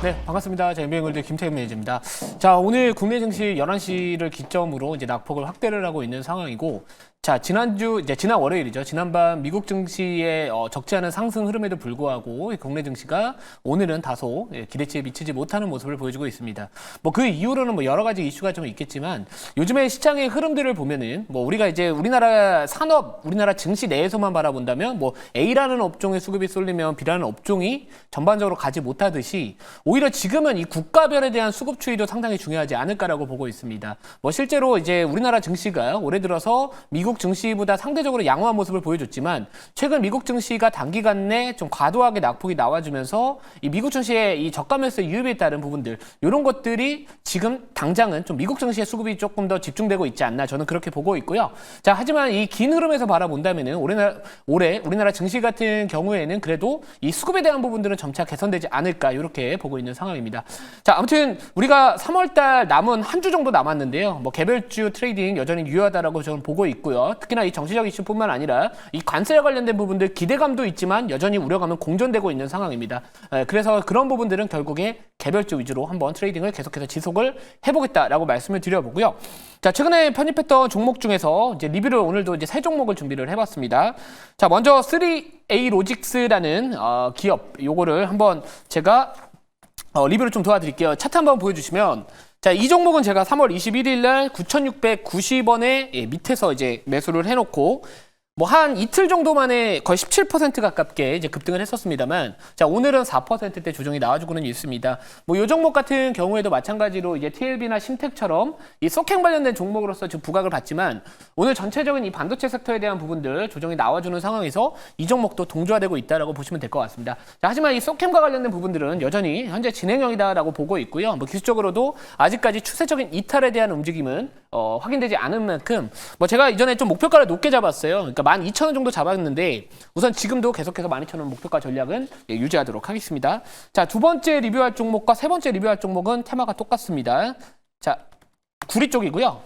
네, 반갑습니다. 자, MBN골드 김태균 매니저입니다. 자, 오늘 국내 증시 11시를 기점으로 이제 낙폭을 확대를 하고 있는 상황이고, 자, 지난 월요일이죠. 지난밤 미국 증시의 적지 않은 상승 흐름에도 불구하고 국내 증시가 오늘은 다소 기대치에 미치지 못하는 모습을 보여주고 있습니다. 뭐 그 이유로는 여러 가지 이슈가 좀 있겠지만 요즘에 시장의 흐름들을 보면은 우리가 이제 우리나라 산업, 우리나라 증시 내에서만 바라본다면 A라는 업종의 수급이 쏠리면 B라는 업종이 전반적으로 가지 못하듯이 오히려 지금은 이 국가별에 대한 수급 추이도 상당히 중요하지 않을까라고 보고 있습니다. 실제로 이제 우리나라 증시가 올해 들어서 미국 증시보다 상대적으로 양호한 모습을 보여줬지만 최근 미국 증시가 단기간 내 좀 과도하게 낙폭이 나와주면서 이 미국 증시의 이 저가 매수 유입에 따른 부분들 이런 것들이 지금 당장은 좀 미국 증시의 수급이 조금 더 집중되고 있지 않나 저는 그렇게 보고 있고요. 자, 하지만 이 긴 흐름에서 바라본다면은 올해 우리나라 증시 같은 경우에는 그래도 이 수급에 대한 부분들은 점차 개선되지 않을까 이렇게 보고 있는 상황입니다. 자, 아무튼 우리가 3월달 남은 한 주 정도 남았는데요. 개별주 트레이딩 여전히 유효하다라고 저는 보고 있고요. 특히나 이 정치적 이슈뿐만 아니라 이 관세와 관련된 부분들 기대감도 있지만 여전히 우려감은 공존되고 있는 상황입니다. 그래서 그런 부분들은 결국에 개별주 위주로 한번 트레이딩을 계속해서 지속을 해보겠다라고 말씀을 드려보고요. 자, 최근에 편입했던 종목 중에서 이제 리뷰를 오늘도 이제 세 종목을 준비를 해봤습니다. 자, 먼저 3A 로직스라는 기업 요거를 한번 제가 리뷰를 좀 도와드릴게요. 차트 한번 보여주시면 자, 이 종목은 제가 3월 21일 날 9,690원에 밑에서 이제 매수를 해놓고 한 이틀 정도 만에 거의 17% 가깝게 이제 급등을 했었습니다만, 자, 오늘은 4%대 조정이 나와주고는 있습니다. 요 종목 같은 경우에도 마찬가지로 이제 TLB나 신텍처럼 이 소행 관련된 종목으로서 지금 부각을 받지만, 오늘 전체적인 이 반도체 섹터에 대한 부분들 조정이 나와주는 상황에서 이 종목도 동조화되고 있다라고 보시면 될 것 같습니다. 자, 하지만 이 소행과 관련된 부분들은 여전히 현재 진행형이다라고 보고 있고요. 기술적으로도 아직까지 추세적인 이탈에 대한 움직임은 확인되지 않은 만큼 제가 이전에 좀 목표가를 높게 잡았어요. 그러니까 12,000원 정도 잡았는데 우선 지금도 계속해서 12,000원 목표가 전략은 유지하도록 하겠습니다. 자, 두 번째 리뷰할 종목과 세 번째 리뷰할 종목은 테마가 똑같습니다. 자, 구리 쪽이고요.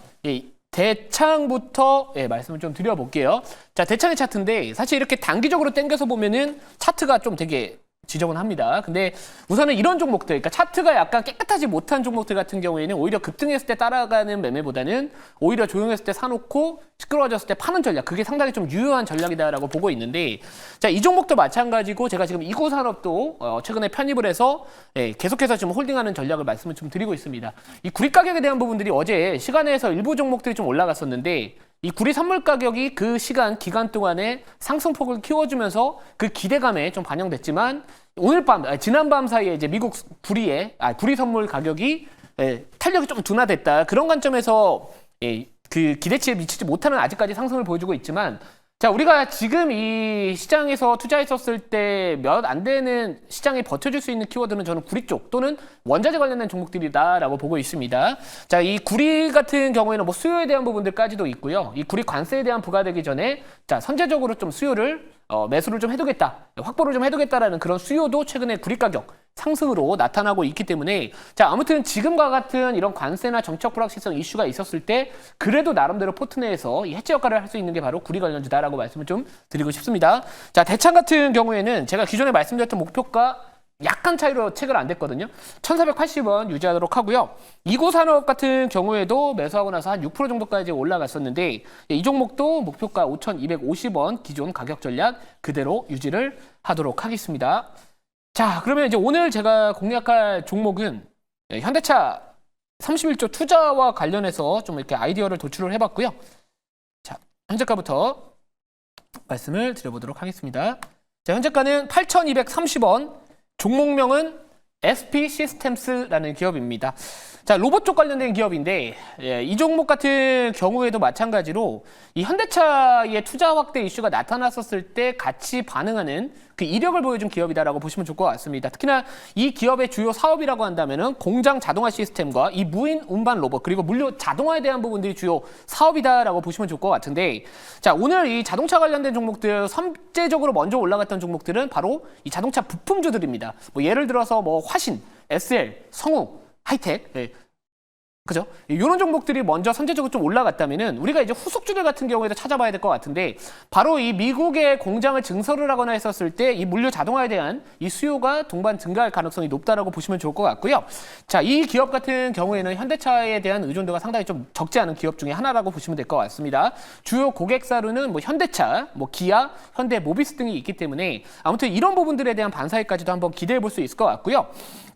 대창부터 말씀을 좀 드려볼게요. 자, 대창의 차트인데 사실 이렇게 단기적으로 당겨서 보면은 차트가 좀 되게 지저분합니다. 근데 우선은 이런 종목들, 그러니까 차트가 약간 깨끗하지 못한 종목들 같은 경우에는 오히려 급등했을 때 따라가는 매매보다는 오히려 조용했을 때 사놓고 시끄러워졌을 때 파는 전략, 그게 상당히 좀 유효한 전략이다라고 보고 있는데, 자, 이 종목도 마찬가지고 제가 지금 이고산업도 최근에 편입을 해서 계속해서 지금 홀딩하는 전략을 말씀을 좀 드리고 있습니다. 이 구리 가격에 대한 부분들이 어제 시간에서 일부 종목들이 좀 올라갔었는데 이 구리 선물 가격이 그 기간 동안에 상승폭을 키워주면서 그 기대감에 좀 반영됐지만 오늘 지난 밤 사이에 이제 미국 구리 선물 가격이 탄력이 좀 둔화됐다. 그런 관점에서 그 기대치에 미치지 못하는 아직까지 상승을 보여주고 있지만, 자, 우리가 지금 이 시장에서 투자했었을 때 몇 안 되는 시장에 버텨줄 수 있는 키워드는 저는 구리 쪽 또는 원자재 관련된 종목들이다라고 보고 있습니다. 자, 이 구리 같은 경우에는 수요에 대한 부분들까지도 있고요. 이 구리 관세에 대한 부과되기 전에 자, 선제적으로 좀 수요를 매수를 좀 해두겠다, 확보를 좀 해두겠다라는 그런 수요도 최근에 구리 가격 상승으로 나타나고 있기 때문에, 자, 아무튼 지금과 같은 이런 관세나 정책 불확실성 이슈가 있었을 때 그래도 나름대로 포트 내에서 이 해지 역할을 할 수 있는 게 바로 구리 관련주다라고 말씀을 좀 드리고 싶습니다. 자, 대창 같은 경우에는 제가 기존에 말씀드렸던 목표가 약간 차이로 체결 안 됐거든요. 1,480원 유지하도록 하고요. 이고산업 같은 경우에도 매수하고 나서 한 6% 정도까지 올라갔었는데 이 종목도 목표가 5,250원 기존 가격 전략 그대로 유지를 하도록 하겠습니다. 자, 그러면 이제 오늘 제가 공략할 종목은 현대차 31조 투자와 관련해서 좀 이렇게 아이디어를 도출을 해봤고요. 자, 현재가부터 말씀을 드려보도록 하겠습니다. 자, 현재가는 8,230원, 종목명은 SP 시스템스라는 기업입니다. 자, 로봇 쪽 관련된 기업인데 이 종목 같은 경우에도 마찬가지로 이 현대차의 투자 확대 이슈가 나타났었을 때 같이 반응하는 그 이력을 보여준 기업이다라고 보시면 좋을 것 같습니다. 특히나 이 기업의 주요 사업이라고 한다면은 공장 자동화 시스템과 이 무인 운반 로봇 그리고 물류 자동화에 대한 부분들이 주요 사업이다라고 보시면 좋을 것 같은데, 자, 오늘 이 자동차 관련된 종목들 선제적으로 먼저 올라갔던 종목들은 바로 이 자동차 부품주들입니다. 예를 들어서 화신, SL, 성우, 하이텍, 그죠? 이런 종목들이 먼저 선제적으로 좀 올라갔다면은 우리가 이제 후속주들 같은 경우에도 찾아봐야 될 것 같은데 바로 이 미국의 공장을 증설을 하거나 했었을 때 이 물류 자동화에 대한 이 수요가 동반 증가할 가능성이 높다라고 보시면 좋을 것 같고요. 자, 이 기업 같은 경우에는 현대차에 대한 의존도가 상당히 좀 적지 않은 기업 중에 하나라고 보시면 될 것 같습니다. 주요 고객사로는 뭐 현대차, 뭐 기아, 현대 모비스 등이 있기 때문에 아무튼 이런 부분들에 대한 반사익까지도 한번 기대해 볼 수 있을 것 같고요.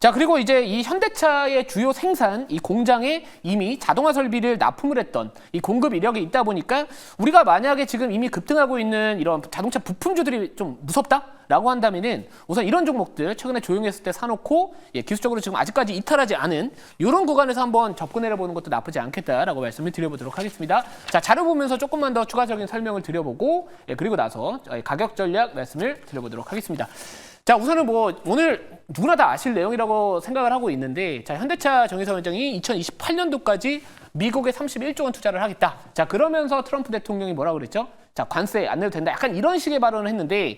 자, 그리고 이제 이 현대차의 주요 생산, 이 공장에 이미 자동화 설비를 납품을 했던 이 공급 이력이 있다 보니까 우리가 만약에 지금 이미 급등하고 있는 이런 자동차 부품주들이 좀 무섭다라고 한다면은 우선 이런 종목들 최근에 조용했을 때 사놓고 기술적으로 지금 아직까지 이탈하지 않은 이런 구간에서 한번 접근해 보는 것도 나쁘지 않겠다라고 말씀을 드려보도록 하겠습니다. 자, 자료 보면서 조금만 더 추가적인 설명을 드려보고 그리고 나서 가격 전략 말씀을 드려보도록 하겠습니다. 자, 우선은 뭐 오늘 누구나 다 아실 내용이라고 생각을 하고 있는데 자, 현대차 정의선 회장이 2028년도까지 미국에 31조 원 투자를 하겠다. 자, 그러면서 트럼프 대통령이 뭐라고 그랬죠? 자, 관세 안 내도 된다. 약간 이런 식의 발언을 했는데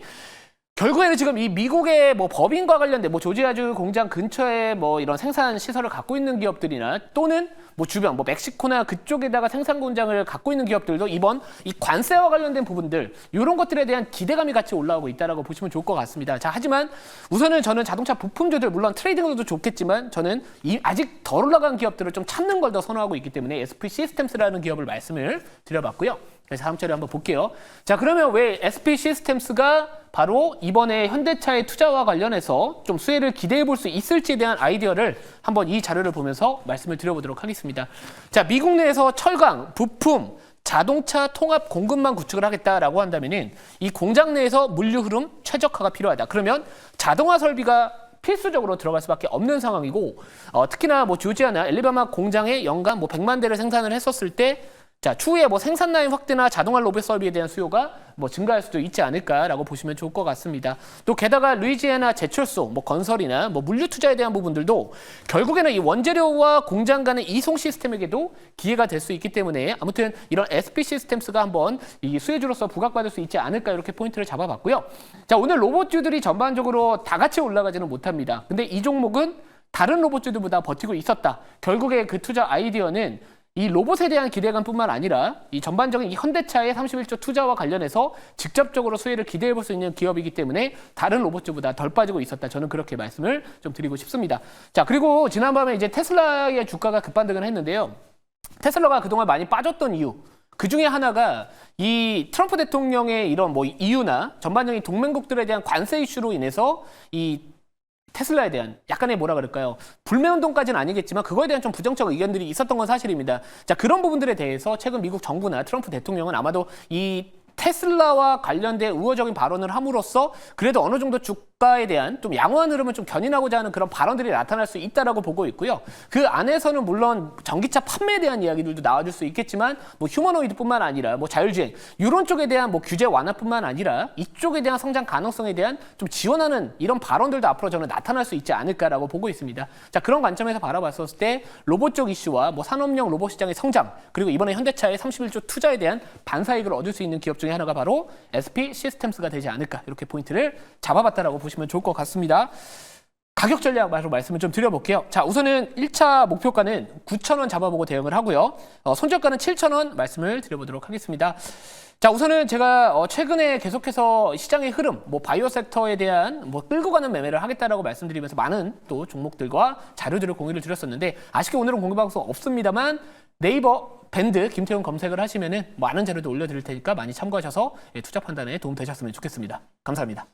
결국에는 지금 이 미국의 뭐 법인과 관련된 뭐 조지아주 공장 근처에 뭐 이런 생산 시설을 갖고 있는 기업들이나 또는 뭐 주변 뭐 멕시코나 그쪽에다가 생산 공장을 갖고 있는 기업들도 이번 이 관세와 관련된 부분들 이런 것들에 대한 기대감이 같이 올라오고 있다라고 보시면 좋을 것 같습니다. 자, 하지만 우선은 저는 자동차 부품주들 물론 트레이딩도 좋겠지만 저는 아직 덜 올라간 기업들을 좀 참는 걸 더 선호하고 있기 때문에 SP 시스템스라는 기업을 말씀을 드려봤고요. 그래서 다음 자료 한번 볼게요. 자, 그러면 왜 SP 시스템스가 바로 이번에 현대차의 투자와 관련해서 좀 수혜를 기대해 볼 수 있을지에 대한 아이디어를 한번 이 자료를 보면서 말씀을 드려보도록 하겠습니다. 자, 미국 내에서 철강, 부품, 자동차 통합 공급망 구축을 하겠다라고 한다면은 이 공장 내에서 물류 흐름 최적화가 필요하다. 그러면 자동화 설비가 필수적으로 들어갈 수밖에 없는 상황이고 특히나 뭐 조지아나 엘리바마 공장에 연간 뭐 100만 대를 생산을 했었을 때 자, 추후에 뭐 생산 라인 확대나 자동화 로봇 설비에 대한 수요가 뭐 증가할 수도 있지 않을까라고 보시면 좋을 것 같습니다. 또 게다가 루이지애나 제철소, 뭐 건설이나 뭐 물류 투자에 대한 부분들도 결국에는 이 원재료와 공장 간의 이송 시스템에게도 기회가 될 수 있기 때문에 아무튼 이런 SP 시스템스가 한번 이 수혜주로서 부각받을 수 있지 않을까 이렇게 포인트를 잡아봤고요. 자, 오늘 로봇주들이 전반적으로 다 같이 올라가지는 못합니다. 근데 이 종목은 다른 로봇주들보다 버티고 있었다. 결국에 그 투자 아이디어는 이 로봇에 대한 기대감뿐만 아니라 이 전반적인 이 현대차의 31조 투자와 관련해서 직접적으로 수혜를 기대해 볼 수 있는 기업이기 때문에 다른 로봇주보다 덜 빠지고 있었다. 저는 그렇게 말씀을 좀 드리고 싶습니다. 자, 그리고 지난밤에 이제 테슬라의 주가가 급반등을 했는데요. 테슬라가 그동안 많이 빠졌던 이유 그 중에 하나가 이 트럼프 대통령의 이런 뭐 이유나 전반적인 동맹국들에 대한 관세 이슈로 인해서 이 테슬라에 대한 약간의 뭐라 그럴까요? 불매운동까지는 아니겠지만 그거에 대한 좀 부정적 의견들이 있었던 건 사실입니다. 자, 그런 부분들에 대해서 최근 미국 정부나 트럼프 대통령은 아마도 이 테슬라와 관련된 우호적인 발언을 함으로써 그래도 어느 정도 주가에 대한 좀 양호한 흐름을 좀 견인하고자 하는 그런 발언들이 나타날 수 있다라고 보고 있고요. 그 안에서는 물론 전기차 판매에 대한 이야기들도 나와줄 수 있겠지만 뭐 휴머노이드뿐만 아니라 뭐 자율주행 이런 쪽에 대한 뭐 규제 완화뿐만 아니라 이쪽에 대한 성장 가능성에 대한 좀 지원하는 이런 발언들도 앞으로 저는 나타날 수 있지 않을까라고 보고 있습니다. 자, 그런 관점에서 바라봤을 때 로봇 쪽 이슈와 뭐 산업용 로봇 시장의 성장 그리고 이번에 현대차의 31조 투자에 대한 반사이익을 얻을 수 있는 기업 중에 하나가 바로 SP 시스템스가 되지 않을까 이렇게 포인트를 잡아봤다라고 보시면 좋을 것 같습니다. 가격 전략으로 말씀을 좀 드려볼게요. 자, 우선은 1차 목표가는 9,000원 잡아보고 대응을 하고요. 손절가는 7,000원 말씀을 드려보도록 하겠습니다. 자, 우선은 제가 최근에 계속해서 시장의 흐름, 뭐 바이오 섹터에 대한 뭐 끌고 가는 매매를 하겠다라고 말씀드리면서 많은 또 종목들과 자료들을 공유를 드렸었는데 아쉽게 오늘은 공유 방송 없습니다만 네이버 밴드 김태훈 검색을 하시면은 많은 자료도 올려드릴 테니까 많이 참고하셔서 투자 판단에 도움 되셨으면 좋겠습니다. 감사합니다.